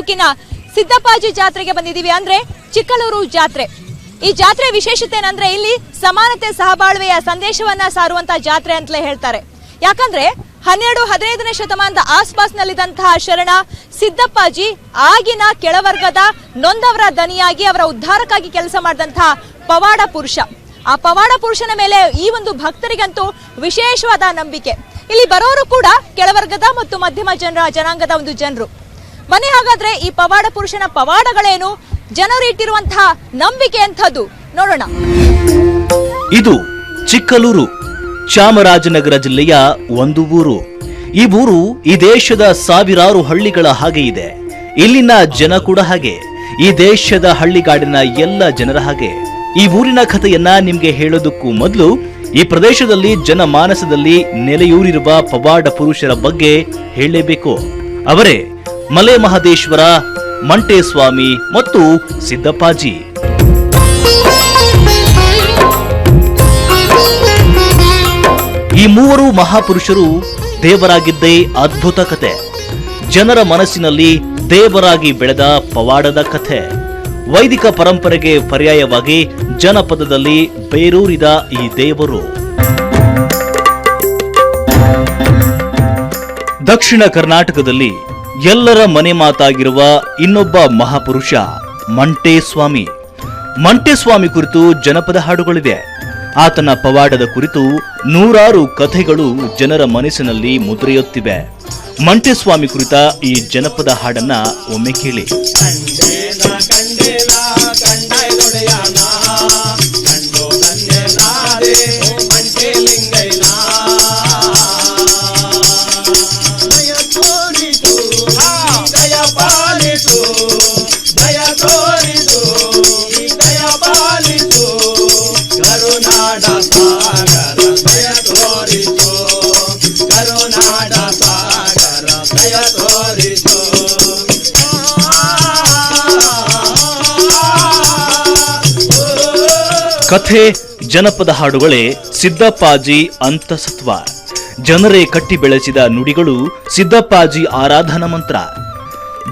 ತಾಲೂಕಿನ ಸಿದ್ದಪ್ಪಾಜಿ ಜಾತ್ರೆಗೆ ಬಂದಿದ್ದೀವಿ. ಅಂದ್ರೆ ಚಿಕ್ಕಲೂರು ಜಾತ್ರೆ. ಈ ಜಾತ್ರೆ ವಿಶೇಷತೆ ಏನಂದ್ರೆ ಇಲ್ಲಿ ಸಮಾನತೆ ಸಹಬಾಳ್ವೆಯ ಸಂದೇಶವನ್ನ ಸಾರುವಂತಹ ಜಾತ್ರೆ ಅಂತಲೇ ಹೇಳ್ತಾರೆ. ಯಾಕಂದ್ರೆ 12-15ನೇ ಶತಮಾನದ ಆಸ್ಪಾಸ್ನಲ್ಲಿದ್ದಂತಹ ಶರಣ ಸಿದ್ದಪ್ಪಾಜಿ ಆಗಿನ ಕೆಳವರ್ಗದ ನೊಂದವರ ದನಿಯಾಗಿ ಅವರ ಉದ್ಧಾರಕ್ಕಾಗಿ ಕೆಲಸ ಮಾಡಿದಂತಹ ಪವಾಡ ಪುರುಷ. ಆ ಪವಾಡ ಪುರುಷನ ಮೇಲೆ ಈ ಒಂದು ಭಕ್ತರಿಗಂತೂ ವಿಶೇಷವಾದ ನಂಬಿಕೆ. ಇಲ್ಲಿ ಬರೋರು ಕೂಡ ಕೆಳವರ್ಗದ ಮತ್ತು ಮಧ್ಯಮ ಜನಾಂಗದ ಒಂದು ಜನರು. ಬನ್ನಿ ಹಾಗಾದ್ರೆ ಈ ಪವಾಡ ಪುರುಷನ ಪವಾಡಗಳೇನು, ಜನರು ಇಟ್ಟಿರುವಂತಹ ನಂಬಿಕೆ ಎಂಥದ್ದು ನೋಡೋಣ. ಇದು ಚಿಕ್ಕಲೂರು, ಚಾಮರಾಜನಗರ ಜಿಲ್ಲೆಯ ಒಂದು ಊರು. ಈ ಊರು ಈ ದೇಶದ ಸಾವಿರಾರು ಹಳ್ಳಿಗಳ ಹಾಗೆ ಇದೆ. ಇಲ್ಲಿನ ಜನ ಕೂಡ ಹಾಗೆ, ಈ ದೇಶದ ಹಳ್ಳಿಗಾಡಿನ ಎಲ್ಲ ಜನರ ಹಾಗೆ. ಈ ಊರಿನ ಕಥೆಯನ್ನ ನಿಮ್ಗೆ ಹೇಳೋದಕ್ಕೂ ಮೊದಲು ಈ ಪ್ರದೇಶದಲ್ಲಿ ಜನಮಾನಸದಲ್ಲಿ ನೆಲೆಯೂರಿರುವ ಪವಾಡ ಪುರುಷರ ಬಗ್ಗೆ ಹೇಳಲೇಬೇಕು. ಅವರೇ ಮಲೆ ಮಹದೇಶ್ವರ, ಮಂಟೇಸ್ವಾಮಿ ಮತ್ತು ಸಿದ್ದಪ್ಪಾಜಿ. ಈ ಮೂವರು ಮಹಾಪುರುಷರು ದೇವರಾಗಿದ್ದೇ ಅದ್ಭುತ ಕಥೆ. ಜನರ ಮನಸ್ಸಿನಲ್ಲಿ ದೇವರಾಗಿ ಬೆಳೆದ ಪವಾಡದ ಕಥೆ. ವೈದಿಕ ಪರಂಪರೆಗೆ ಪರ್ಯಾಯವಾಗಿ ಜನಪದದಲ್ಲಿ ಬೇರೂರಿದ ಈ ದೇವರು ದಕ್ಷಿಣ ಕರ್ನಾಟಕದಲ್ಲಿ ಎಲ್ಲರ ಮನೆ ಮಾತಾಗಿರುವ ಇನ್ನೊಬ್ಬ ಮಹಾಪುರುಷ ಮಂಟೇಸ್ವಾಮಿ. ಮಂಟೇಸ್ವಾಮಿ ಕುರಿತು ಜನಪದ ಹಾಡುಗಳಿವೆ. ಆತನ ಪವಾಡದ ಕುರಿತು ನೂರಾರು ಕಥೆಗಳು ಜನರ ಮನಸ್ಸಿನಲ್ಲಿ ಮುದ್ರೆಯೊತ್ತಿವೆ. ಮಂಟೇಸ್ವಾಮಿ ಕುರಿತ ಈ ಜನಪದ ಹಾಡನ್ನ ಒಮ್ಮೆ ಕೇಳಿ. ಕಥೆ, ಜನಪದ ಹಾಡುಗಳೇ ಸಿದ್ದಪ್ಪಾಜಿ ಅಂತಸತ್ವ. ಜನರೇ ಕಟ್ಟಿ ಬೆಳೆಸಿದ ನುಡಿಗಳು ಸಿದ್ದಪ್ಪಾಜಿ ಆರಾಧನಾ ಮಂತ್ರ.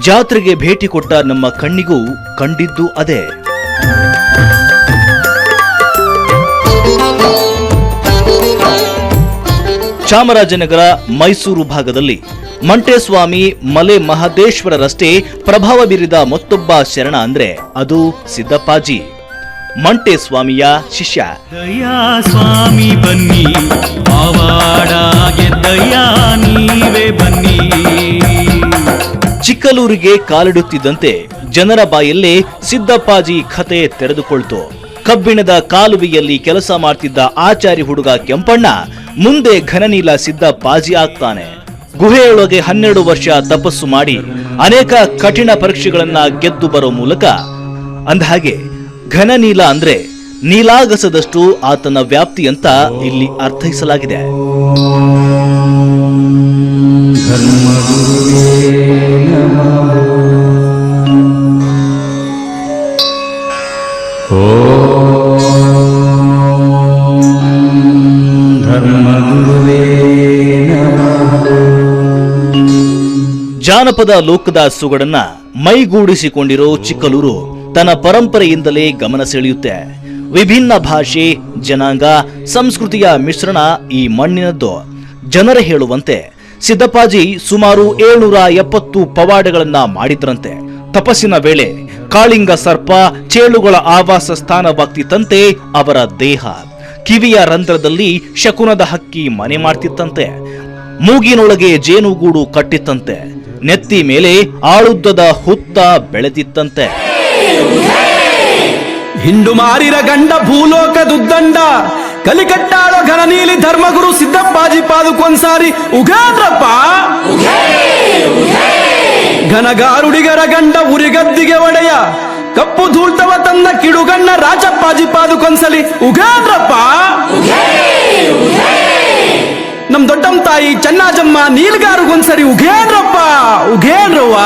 ಜಾತ್ರೆಗೆ ಭೇಟಿ ಕೊಟ್ಟ ನಮ್ಮ ಕಣ್ಣಿಗೂ ಕಂಡಿದ್ದು ಅದೇ. ಚಾಮರಾಜನಗರ, ಮೈಸೂರು ಭಾಗದಲ್ಲಿ ಮಂಟೇಸ್ವಾಮಿ ಮಲೆ ಮಹದೇಶ್ವರರಷ್ಟೇ ಪ್ರಭಾವ ಬೀರಿದ ಮತ್ತೊಬ್ಬ ಶರಣ ಅಂದ್ರೆ ಅದು ಸಿದ್ದಪ್ಪಾಜಿ, ಮಂಟೇಸ್ವಾಮಿಯ ಶಿಷ್ಯ. ದಯಾ ಸ್ವಾಮಿ ಬನ್ನಿ, ದಯಾ ನೀವೇ ಬನ್ನಿ. ಚಿಕ್ಕಲೂರಿಗೆ ಕಾಲಿಡುತ್ತಿದ್ದಂತೆ ಜನರ ಬಾಯಲ್ಲೇ ಸಿದ್ದಪ್ಪಾಜಿ ಕಥೆ ತೆರೆದುಕೊಳ್ತು. ಕಬ್ಬಿಣದ ಕಾಲುವೆಯಲ್ಲಿ ಕೆಲಸ ಮಾಡ್ತಿದ್ದ ಆಚಾರಿ ಹುಡುಗ ಕೆಂಪಣ್ಣ ಮುಂದೆ ಘನನೀಲ ಸಿದ್ದಪ್ಪಾಜಿ ಆಗ್ತಾನೆ. ಗುಹೆಯೊಳಗೆ 12 ವರ್ಷ ತಪಸ್ಸು ಮಾಡಿ ಅನೇಕ ಕಠಿಣ ಪರೀಕ್ಷೆಗಳನ್ನ ಗೆದ್ದು ಬರೋ ಮೂಲಕ, ಅಂದಹಾಗೆ ಘನನೀಲ ಅಂದ್ರೆ ನೀಲಾಗಸದಷ್ಟು ಆತನ ವ್ಯಾಪ್ತಿ ಅಂತ ಇಲ್ಲಿ ಅರ್ಥೈಸಲಾಗಿದೆ. ಜಾನಪದ ಲೋಕದ ಸೊಗಡನ್ನ ಮೈಗೂಡಿಸಿಕೊಂಡಿರೋ ಚಿಕ್ಕಲೂರು ತನ್ನ ಪರಂಪರೆಯಿಂದಲೇ ಗಮನ ಸೆಳೆಯುತ್ತೆ. ವಿಭಿನ್ನ ಭಾಷೆ, ಜನಾಂಗ, ಸಂಸ್ಕೃತಿಯ ಮಿಶ್ರಣ ಈ ಮಣ್ಣಿನದ್ದು. ಜನರೇ ಹೇಳುವಂತೆ ಸಿದ್ದಪ್ಪಾಜಿ ಸುಮಾರು 770 ಪವಾಡಗಳನ್ನ ಮಾಡಿದ್ರಂತೆ. ತಪಸ್ಸಿನ ವೇಳೆ ಕಾಳಿಂಗ ಸರ್ಪ, ಚೇಳುಗಳ ಆವಾಸ ಸ್ಥಾನವಾಗ್ತಿತ್ತಂತೆ ಅವರ ದೇಹ. ಕಿವಿಯ ರಂಧ್ರದಲ್ಲಿ ಶಕುನದ ಹಕ್ಕಿ ಮನೆ ಮಾಡ್ತಿತ್ತಂತೆ. ಮೂಗಿನೊಳಗೆ ಜೇನುಗೂಡು ಕಟ್ಟಿತ್ತಂತೆ. ನೆತ್ತಿ ಮೇಲೆ ಆಳುದ್ದದ ಹುತ್ತ ಬೆಳೆದಿತ್ತಂತೆ. ಹಿಂಡು ಮಾರಿರ ಗಂಡ ಭೂಲೋಕದುದ್ದಂಡ, ಕಲಿಕಟ್ಟಾಳೋ ಘನನೀಲಿ ಧರ್ಮಗುರು ಸಿದ್ದಪ್ಪಾಜಿ ಪಾದುಕೊಂದ್ಸಾರಿ ಉಗಾದ್ರಪ್ಪ. ಘನಗಾರುಡಿಗರ ಗಂಡ ಉರಿಗದ್ದಿಗೆ ಒಡೆಯ, ಕಪ್ಪು ಧೂಳ್ತವ ತಂದ ಕಿಡುಗಣ್ಣ ರಾಜಪ್ಪಾಜಿ ಪಾದುಕೊಂದ್ಸಲಿ ಉಗಾದ್ರಪ್ಪ. ನಮ್ ದೊಡ್ಡಮ್ಮ ತಾಯಿ ಚನ್ನಾಜಮ್ಮ ನೀಲ್ಗಾರುಗೊಂದ್ಸರಿ ಉಗೇನ್ರಪ್ಪ, ಉಗೇನ್ರವ್ವ.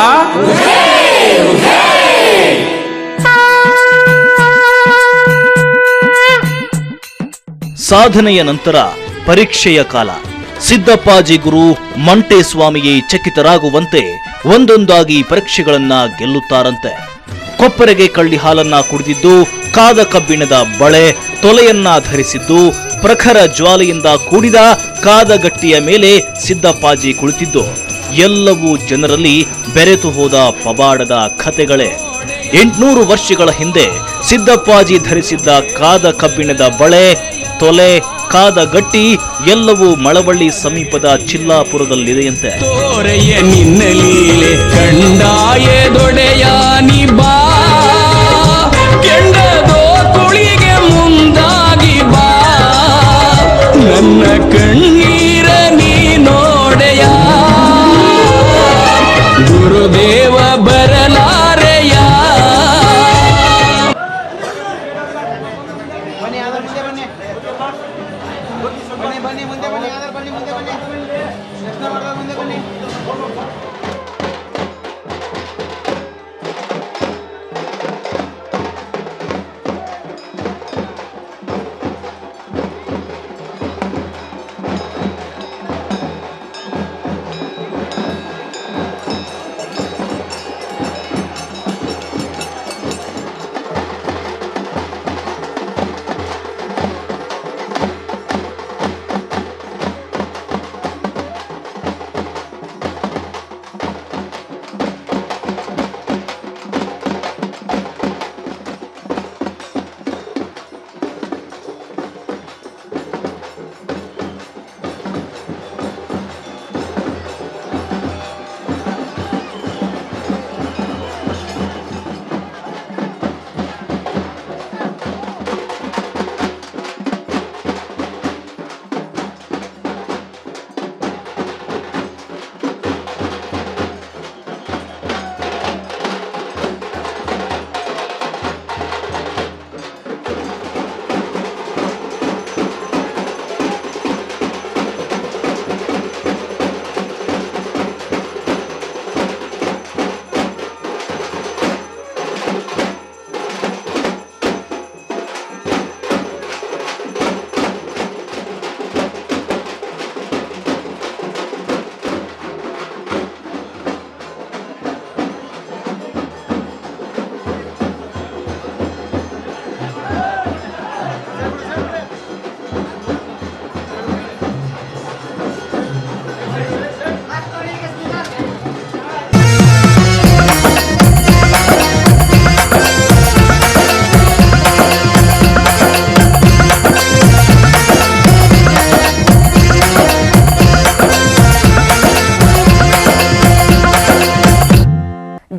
ಸಾಧನೆಯ ನಂತರ ಪರೀಕ್ಷೆಯ ಕಾಲ. ಸಿದ್ದಪ್ಪಾಜಿ ಗುರು ಮಂಟೇಸ್ವಾಮಿಯೇ ಚಕಿತರಾಗುವಂತೆ ಒಂದೊಂದಾಗಿ ಪರೀಕ್ಷೆಗಳನ್ನ ಗೆಲ್ಲುತ್ತಾರಂತೆ. ಕೊಪ್ಪರೆಗೆ ಕಳ್ಳಿ ಹಾಲನ್ನ ಕುಡಿದಿದ್ದು, ಕಾದ ಕಬ್ಬಿಣದ ಬಳೆ ತೊಲೆಯನ್ನ ಧರಿಸಿದ್ದು, ಪ್ರಖರ ಜ್ವಾಲೆಯಿಂದ ಕೂಡಿದ ಕಾದ ಗಟ್ಟಿಯ ಮೇಲೆ ಸಿದ್ದಪ್ಪಾಜಿ ಕುಳಿತಿದ್ದು, ಎಲ್ಲವೂ ಜನರಲ್ಲಿ ಬೆರೆತು ಹೋದ ಪವಾಡದ ಕಥೆಗಳೇ. 800 ವರ್ಷಗಳ ಹಿಂದೆ ಸಿದ್ದಪ್ಪಾಜಿ ಧರಿಸಿದ್ದ ಕಾದ ಕಬ್ಬಿಣದ ಬಳೆ, ತೊಲೆ, ಕಾದ ಗಟ್ಟಿ ಎಲ್ಲವೂ ಮಳವಳ್ಳಿ ಸಮೀಪದ ಚಿಲ್ಲಾಪುರದಲ್ಲಿದೆಯಂತೆ. ತೋರೆಯ ನಿನ್ನ ಲೀಲೆ ಕಂಡಾಯ ದೊಡೆಯ ನಿ ಬಾ, ಕೆಂಡದೋ ತುಳಿಗೆ ಮುಂದಾಗಿ ಬಾ, ನನ್ನ ಕಣ್ಣೀರ ನೀ ನೋಡೆಯ, ಗುರುದೇವ ಬರಲಾರೆಯ.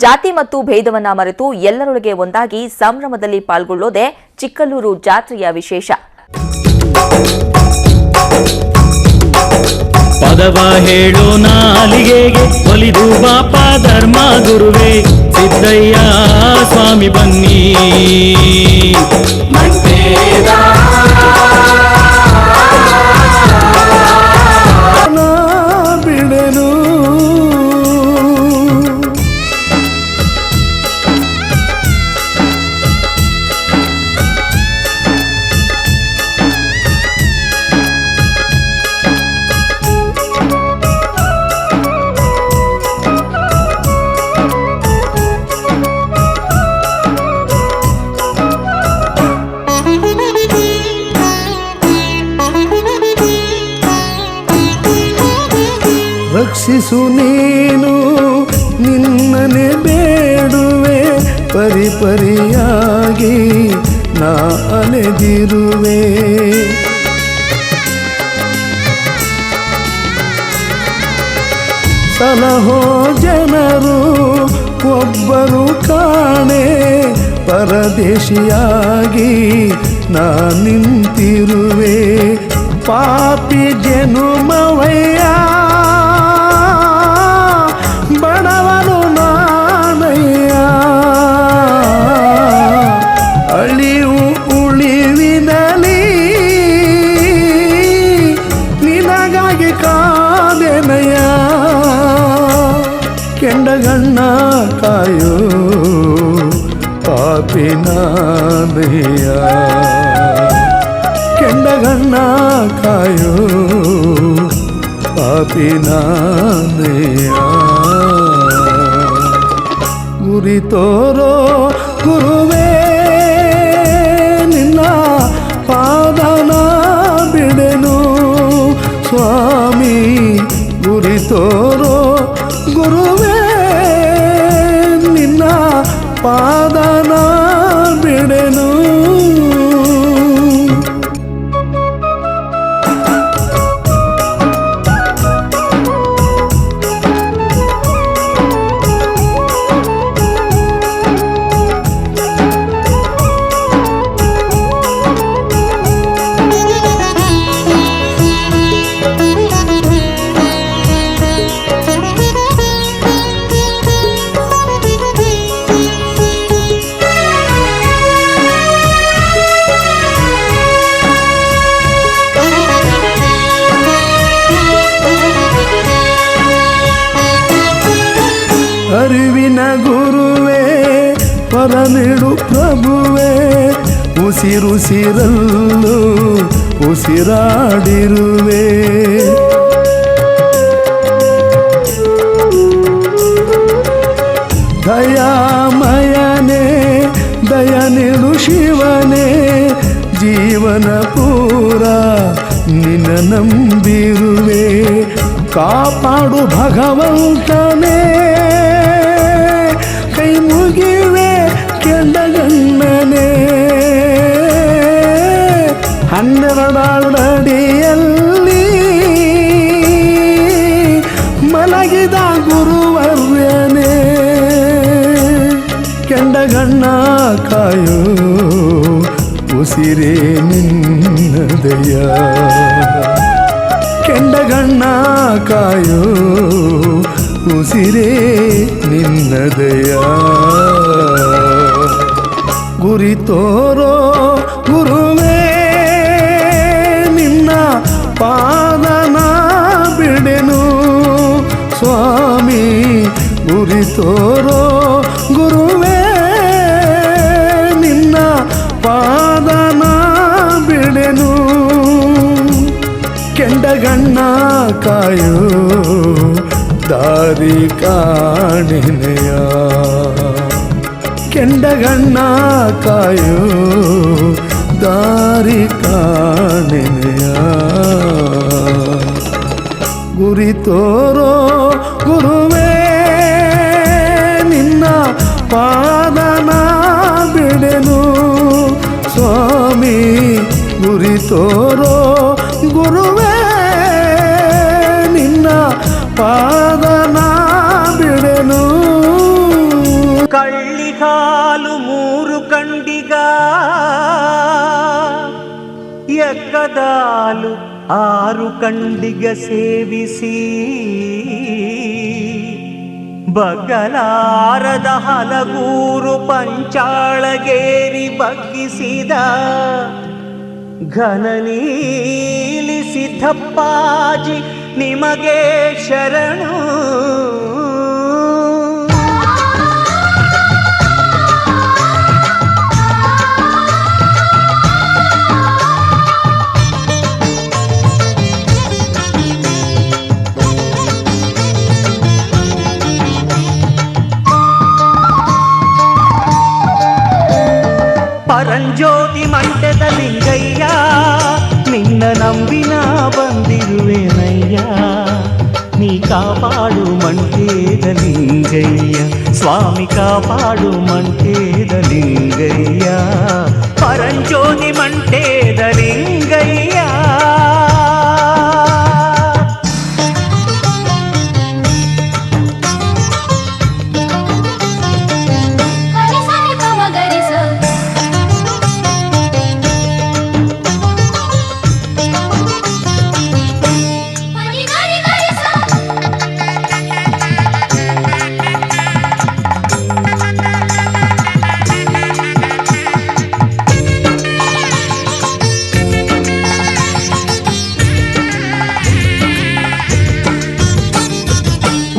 ಜಾತಿ ಮತ್ತು ಭೇದವನ್ನ ಮರೆತು ಎಲ್ಲರೊಳಗೆ ಒಂದಾಗಿ ಸಂಭ್ರಮದಲ್ಲಿ ಪಾಲ್ಗೊಳ್ಳೋದೇ ಚಿಕ್ಕಲ್ಲೂರು ಜಾತ್ರೆಯ ವಿಶೇಷ. ಪದವ ಹೇಳೋ ನಾಲಿಗೆಗೆ ಒಲಿದು ಬಾಪ ಧರ್ಮ ಗುರುವೇ ಸಿದ್ದಯ್ಯ ಸ್ವಾಮಿ ಬನ್ನಿ. ಬಿಡನು ರಕ್ಷಿಸು ನೀನು ನಿನ್ನನೆ ಬೇಡುವೆ, ಪರಿಪರಿಯಾಗಿ ನಾ ಅಲೆದಿರುವೆ. ಸಲಹೋ ಜನರು ಒಬ್ಬರು ಕಾಣೆ, ಪರದೇಶಿಯಾಗಿ ನಾ ನಿಂತಿರುವೆ. ಪಾಪಿ ಜನುಮವಯ್ಯ ಬಡವನು ನಾನಯ್ಯ, ಅಳಿವು ಉಳಿವಿನಲಿ ನಿನಗಾಗಿ ಕಾದೆನಯ್ಯ. ಕೆಂಡಗಣ್ಣ ಕಾಯೋ ಪಾಪಿನಾನಯ್ಯ, ಕೆಂಡಗಣ್ಣ ಕಾಯೋ ಪಾಪಿನಾನಯ್ಯ. ಗುರಿ ತೋರೋ ಗುರುವೇ ನಿನ್ನ ಪಾದನ ಬಿಡೆನು ಸ್ವಾಮಿ ಗುರಿ ತೋರೋ ಗುರುವೇ ನಿನ್ನ ಪಾದನ ಬಿಡೆನು. ಅರಿವಿನ ಗುರುವೇ ಪರನಿಡು ಪ್ರಭುವೇ ಉಸಿರುಸಿರಲ್ಲೂ ಉಸಿರಾಡಿರುವೆ. ದಯಾಮಯನೇ ದಯನಿಡು ಶಿವನೇ ಜೀವನ ಪೂರ ನಿನ್ನ ನಂಬಿರುವೆ. ಕಾಪಾಡು ಭಗವಂತನೇ ಕೈ ಮುಗಿವೆ ಕೆಂಡಗಣ್ಣನೇ. 12 ಅಡಿಯಲ್ಲಿ ಮಲಗಿದ ಗುರುವರ್ಯನೇ ಕೆಂಡಗಣ್ಣ ಕಾಯೋ ಉಸಿರೇ ನಿನ್ನದಯ. ಕೆಂಡಗಣ್ಣ ಕಾಯೋ ಉಸಿರೇ ನಿನ್ನದಯ. ಗುರಿ ತೋರೋ ಗುರುವೇ ನಿನ್ನ ಪಾದನ ಬಿಡೆನು ಸ್ವಾಮಿ ಗುರಿ ತೋರೋ ಗುರುವೇ ನಿನ್ನ ಪಾದನ ಬಿಡೆನು. ಕೆಂಡಗಣ್ಣ ಕಾಯೋ ದಾರಿ ಕಾಣಿನೆಯ. ಕೆಂಡಗಣ್ಣ ಕಾಯೋ ದಾರಿ ಕಾಣಿನೆಯ. ಗುರಿ ತೋರೋ ಗುರುವೇ ನಿನ್ನ ಪಾದನ ಬಿಡೆನು ಸ್ವಾಮಿ ಗುರಿ ತೋರೋ ಗುರುವೇ ನಿನ್ನ ಪಾದನ ಬಿಡೆನು. ಕಳ್ಳಿಗಾಲು 3 ಕಂಡಿಗ ಎಕ್ಕದಾಲು 6 ಕಂಡಿಗ ಸೇವಿಸಿ ಬಗಲಾರದ ಹಲಗೂರು ಪಂಚಾಳಗೇರಿ ಬಗ್ಗಿಸಿದ ಘನನೀಲಿ ಸಿದ್ದಪ್ಪಾಜಿ ನಿಮಗೆ ಶರಣು. ಪರಂಜ್ಯೋತಿ ಮಂಟದ ಲಿಂಗಯ್ಯ ನಿನ್ನ ನಂಬಿನ ಬಂದಿರುವೆನಯ್ಯ. ನೀ ಕಾಪಾಡು ಮಂಟೇದ ಲಿಂಗಯ್ಯ ಸ್ವಾಮಿ ಕಾಪಾಡು ಮಂಟೇದ ಲಿಂಗಯ್ಯ. ಪರಂಜ್ಯೋತಿ ಮಂಟೇದ ಲಿಂಗಯ್ಯ.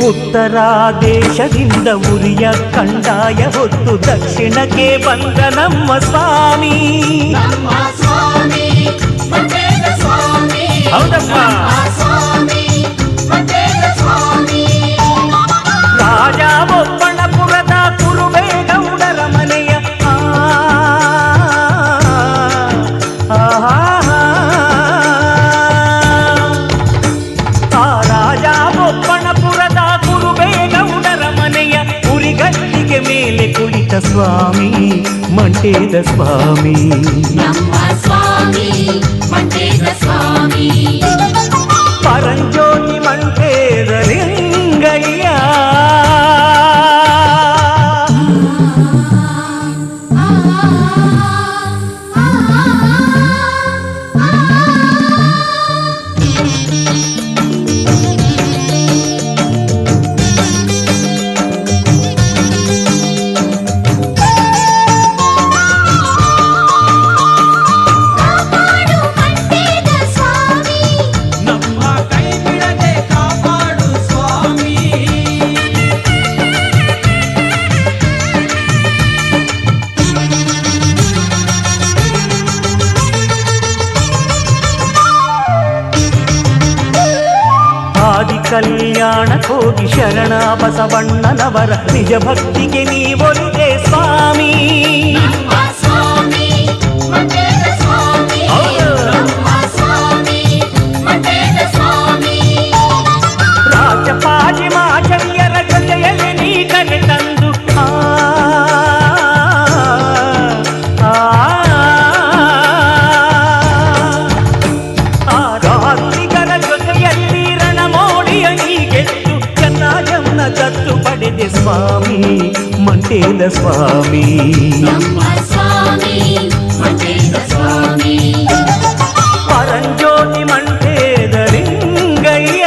ಉತ್ತರ ದೇಶದಿಂದ ಉರಿಯ ಕಂಡಾಯ ಹೊತ್ತು ದಕ್ಷಿಣಕ್ಕೆ ಬಂದ ನಮ್ಮ ಸ್ವಾಮಿ. ಹೌದಪ್ಪ ರಾಜ ಒಬ್ಬಣಪುರದ ಕುರುಬ ಮಂಟೇದ ಸ್ವಾಮಿ. ನಮ್ಮ ಸ್ವಾಮಿ ಮಂಟೇದ ಸ್ವಾಮಿ. ಪರಂಜ್ಯೋತಿ ಮಂಟೇದ ಲಿಂಗಯ್ಯ. ಕಲ್ಯಾಣಕ್ಕೋಗಿ ಶರಣ ಬಸವಣ್ಣನವರ ನಿಜ ಭಕ್ತಿಗೆ ನೀವೊಲಿದೆ ಸ್ವಾಮಿ. ನಮ್ಮ ಸ್ವಾಮಿ ಮಂಟೇದ ಸ್ವಾಮಿ. ನಮ್ಮ ಸ್ವಾಮಿ ಮಂಟೇದ ಸ್ವಾಮಿ. ರಾಜಪಾಜಿ ಮಾಚಲ್ಯರ ಜೊತೆಯಲ್ಲಿ ನೀ ಕರೆ ತಂದು ಗಾಂಧಿಗರ ಜೊತೆಯಲ್ಲಿ ರಣಮೋಡಿಯ ನೀ ಗೆದ್ದು ಚೆನ್ನಾಗನ್ನ ದತ್ತು ಪಡೆದೆ ಸ್ವಾಮಿ ಮಂಟೇದ ಸ್ವಾಮಿ. ನಮ್ಮ ಸ್ವಾಮಿ ಮಂಟೇದ ಸ್ವಾಮಿ. ಪರಂಜ್ಯೋತಿ ಮಂಟೇದ ಲಿಂಗಯ್ಯ.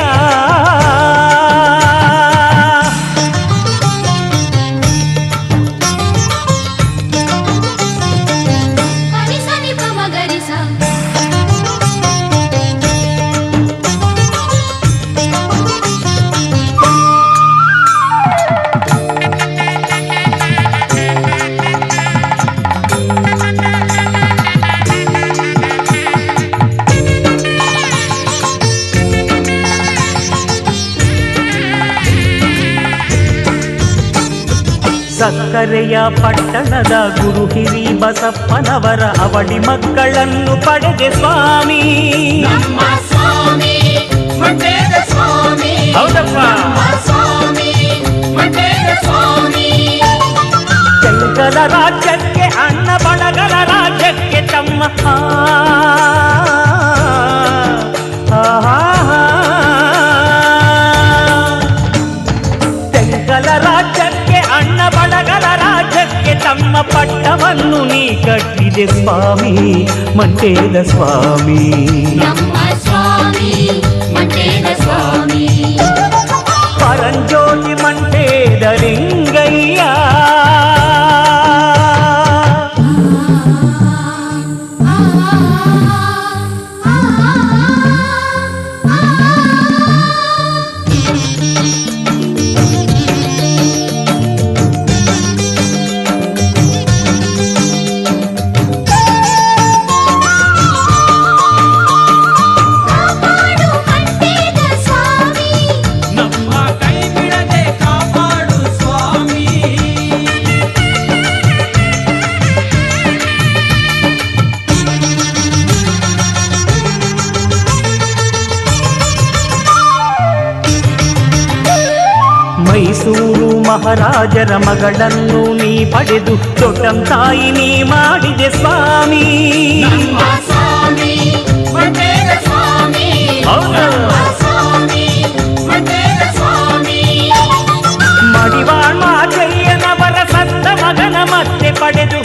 ಸನಿ ಪಮ ಗರಿಸ. ಸಕ್ಕರೆಯ ಪಟ್ಟಣದ ಗುರು ಹಿರಿ ಬಸಪ್ಪನವರ ಅವಳಿ ಮಕ್ಕಳನ್ನು ಪಡೆದೆ ಸ್ವಾಮಿ. ನಮ್ಮ ಸ್ವಾಮಿ ಮಂಟೇದ ಸ್ವಾಮಿ. ಹೌದಪ್ಪ. ನಮ್ಮ ಸ್ವಾಮಿ ಮಂಟೇದ ಸ್ವಾಮಿ. ತೆಂಕಲ ರಾಜ್ಯಕ್ಕೆ ಅಣ್ಣ ಬಣಗಲ ರಾಜ್ಯಕ್ಕೆ ತಮ್ಮ ತೆಂಕಲ ರಾಜ್ಯಕ್ಕೆ ಅಣ್ಣ ಬಣಗಲ ರಾಜ್ಯಕ್ಕೆ ತಮ್ಮ ಪಟ್ಟವನ್ನು ನೀ ಕಟ್ಟಿದೆ ಸ್ವಾಮಿ ಮಂಟೇದ ಸ್ವಾಮಿ. ನಮ್ಮ ಸ್ವಾಮಿ ಮಂಟೇದ ಸ್ವಾಮಿ. ಪರಂಜ್ಯೋತಿ ಮಂಟೇದ ಲಿಂಗಯ್ಯ. ಮೈಸೂರು ಮಹಾರಾಜರ ಮಗಳನ್ನು ನೀ ಪಡೆದು ದೊಡ್ಡಂ ತಾಯಿ ನೀ ಮಾಡಿದೆ ಸ್ವಾಮಿ. ನಮ್ಮ ಸ್ವಾಮಿ ಮಂಟೇದ ಸ್ವಾಮಿ. ನಮ್ಮ ಸ್ವಾಮಿ ಮಂಟೇದ ಸ್ವಾಮಿ. ಮಡಿವಾಳ್ ಮಾಚಯ್ಯನವರ ಸತ್ತ ಮಗನ ಮತ್ತೆ ಪಡೆದು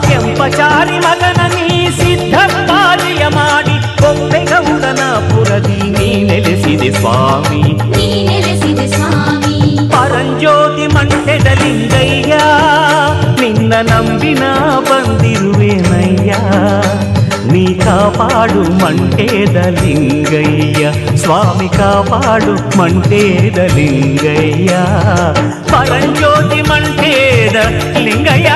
ಕೆಂಪಚಾರಿ ಮಗನ ನೀ ಸಿದ್ಧಪ್ಪಾಲಿಯ ಮಾಡಿ ಕೊಂಬೆಗೌಡನ ಪುರದಿ ನೀ ನೆಲೆಸಿದೆ ಸ್ವಾಮಿ. ನೀ ನೆಲೆಸಿದೆ ಸ್ವಾಮಿ. ಪರಂಜ್ಯೋತಿ ಮಂಟೆದ ಲಿಂಗಯ್ಯ. ನಿನ್ನ ನಂಬಿನ ಬಂದಿರುವೆನಯ್ಯ. ನೀ ಕಾಪಾಡು ಮಂಟೇದ ಲಿಂಗಯ್ಯ ಸ್ವಾಮಿ. ಕಾಪಾಡು ಮಂಟೇದ ಲಿಂಗಯ್ಯ. ಪರಂಜ್ಯೋತಿ ಮಂಟೇದ ಲಿಂಗಯ್ಯ.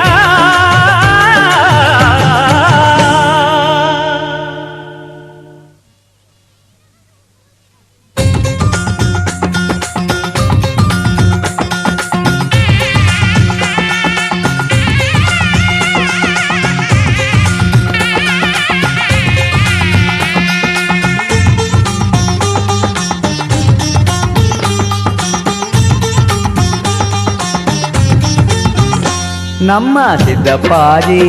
ನಮ್ಮ ಸಿದ್ದಪ್ಪಾಜಿ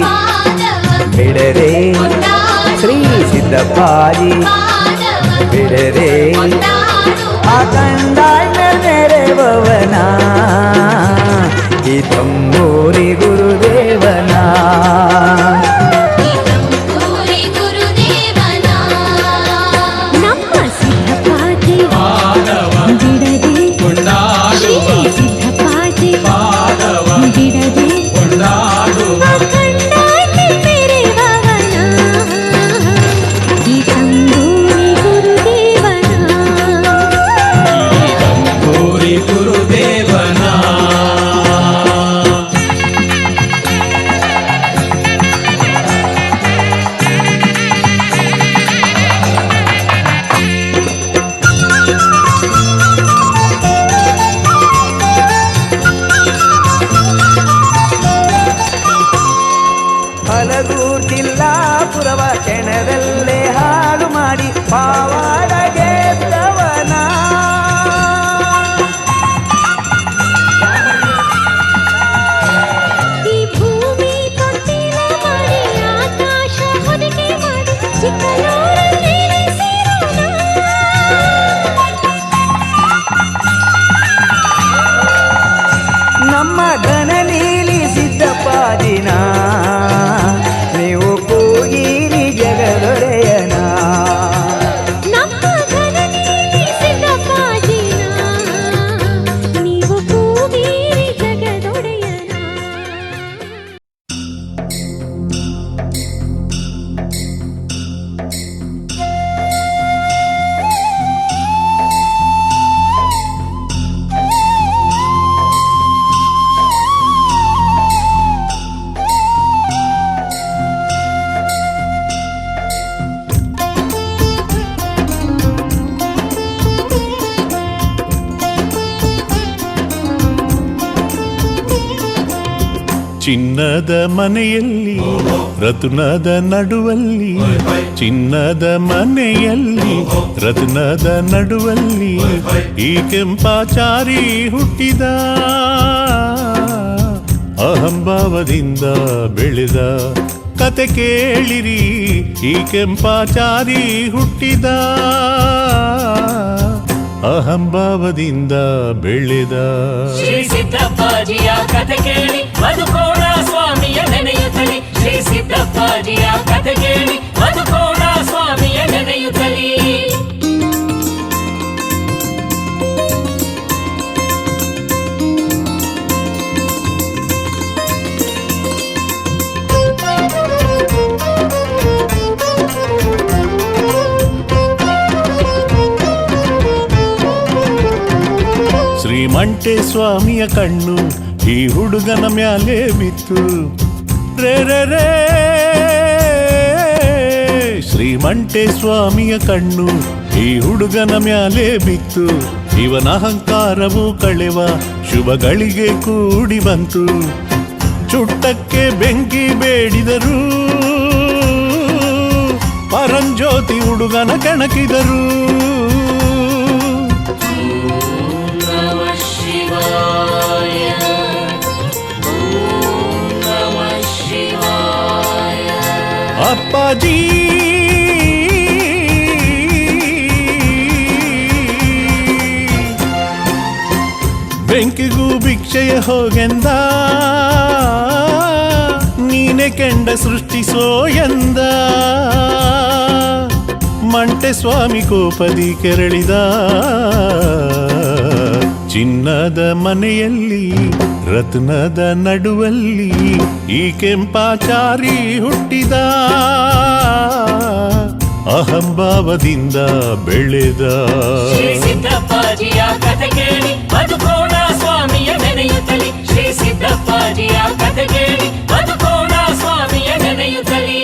ಬಿಡರೆ ಶ್ರೀ ಸಿದ್ದಪ್ಪಾಜಿ ಬಿಡರೆ ಅಖಂಡಾಯ ನೆರೆವವನ ಈ ತಂಬೂರಿ ಗುರುದೇವನ ನಮ್ಮ ಸಿದ್ದಪ್ಪಾಜಿ ಬಿಡದೆ ಸಿದ್ದಪ್ಪಾಜಿ ಬಿಡದೆ ಅಖಂಡಾಯ ನೆರೆವವನ ಈ ತಂಬೂರಿ ಗುರುದೇವನ ಗೌರಿ ಗುರುದೇವನ ಹಲಗೂರು ಜಿಲ್ಲಾಪುರವ ಕೆಣದಲ್ಲೇ ಹಾಳು ಮಾಡಿ ಪಾವಾಡ ಗೆದ್ದವನ ಈ ಭೂಮಿ ತೊಟ್ಟಿಲ ಮಾಡಿ ಆಕಾಶ ಹೊದಿಕೆ ಮಾಡಿ ಚಿಕ್ಕಲೂರಲ್ಲಿ ನೆಲೆಸಿರೋಣ. ನಮ್ಮ ಗಣನೀಲಿ ಸಿದ್ದಪ್ಪಾಜಿನ ನೀವು ಕೂಗಿರಿ ಜಗದೊಡೆಯನ ನಮ್ಮ ಘನನೀಲಿ ಸಿದ್ದಪ್ಪಾಜಿನ ನೀವು ಕೂಗಿರಿ ಜಗದೊಡೆಯನ. ಚಿನ್ನದ ಮನೆಯಲ್ಲಿ ರತ್ನದ ನಡುವಲ್ಲಿ ಚಿನ್ನದ ಮನೆಯಲ್ಲಿ ರತ್ನದ ನಡುವಲ್ಲಿ ಈ ಕೆಂಪಾಚಾರಿ ಹುಟ್ಟಿದ ಅಹಂಭಾವದಿಂದ ಬೆಳೆದ ಕತೆ ಕೇಳಿರಿ ಈ ಕೆಂಪಾಚಾರಿ ಹುಟ್ಟಿದ ಅಹಂಭಾವದಿಂದ ಬೆಳೆದ ಶ್ರೀ ಸಿದ್ದಪ್ಪಾಜಿಯ ಕಥೆ ಕೇಳಿ ಬದುಕೋಣ ಸ್ವಾಮಿಯ ನೆನೆಯುತ್ತಲಿ. ಶ್ರೀ ಸಿದ್ದಪ್ಪಾಜಿಯ ಕಥೆ ಕೇಳಿ ಬದುಕೋಣ ಸ್ವಾಮಿಯ ನೆನೆಯುತ್ತಲಿ. ಶ್ರೀಮಂಟೆ ಸ್ವಾಮಿಯ ಕಣ್ಣು ಈ ಹುಡುಗನ ಮ್ಯಾಲೆ ಬಿತ್ತು ರೇ ರೇ ರೇ ಶ್ರೀಮಂಟೆ ಸ್ವಾಮಿಯ ಕಣ್ಣು ಈ ಹುಡುಗನ ಮ್ಯಾಲೆ ಬಿತ್ತು ಇವನ ಅಹಂಕಾರವು ಕಳೆವ ಶುಭಗಳಿಗೆ ಕೂಡಿ ಬಂತು ಚುಟ್ಟಕ್ಕೆ ಬೆಂಕಿ ಬೇಡಿದರು ಪರಂಜ್ಯೋತಿ ಹುಡುಗನ ಕೆಣಕಿದರು ಅಪ್ಪಾಜಿ ಬೆಂಕಿಗೂ ಭಿಕ್ಷೆಯ ಹೋಗೆಂದ ನೀನೆ ಕೆಂಡ ಸೃಷ್ಟಿಸೋ ಎಂದ ಮಂಟೆ ಸ್ವಾಮಿ ಕೋಪದಿ ಕೆರಳಿದ ಚಿನ್ನದ ಮನೆಯಲ್ಲಿ ರತ್ನದ ನಡುವಲ್ಲಿ ಈ ಕೆಂಪಾಚಾರಿ ಹುಟ್ಟಿದ ಅಹಂಭಾವದಿಂದ ಬೆಳೆದ ಶ್ರೀ ಸಿದ್ದಪ್ಪಾಜಿಯ ಕಥೆ ಕೇಳಿ ಬದುಕೋಣ ಸ್ವಾಮಿಯ ನೆನೆಯುತ್ತಲಿ. ಶ್ರೀ ಸಿದ್ದಪ್ಪಾಜಿಯ ಕಥೆ ಕೇಳಿ ಬದುಕೋಣ ಸ್ವಾಮಿಯ ನೆನೆಯುತ್ತಲಿ.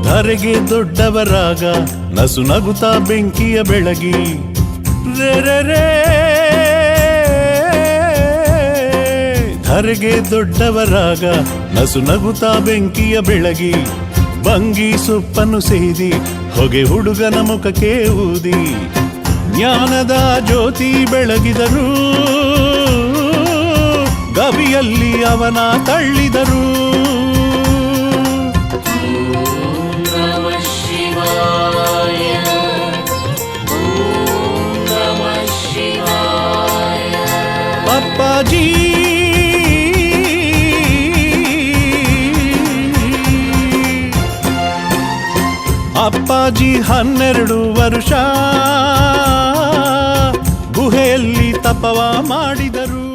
ಧರೆಗೆ ದೊಡ್ಡವರಾಗ ನಸು ನಗುತ್ತಾ ಬೆಂಕಿಯ ಬೆಳಗಿ ರೇ ರೇ ರೇ ಧರೆಗೆ ದೊಡ್ಡವರಾಗ ನಸು ನಗುತ್ತಾ ಬೆಂಕಿಯ ಬೆಳಗಿ ಬಂಗಿ ಸೊಪ್ಪನ್ನು ಸೇದಿ ಹೊಗೆ ಹುಡುಗನ ಮುಖಕ್ಕೆ ಊದಿ ಜ್ಞಾನದ ಜ್ಯೋತಿ ಬೆಳಗಿದರು ಗವಿಯಲ್ಲಿ ಅವನ ತಳ್ಳಿದರು ಅಪ್ಪಾಜಿ ಅಪ್ಪಾಜಿ 12 ವರ್ಷ ಗುಹೆಯಲ್ಲಿ ತಪವ ಮಾಡಿದರು.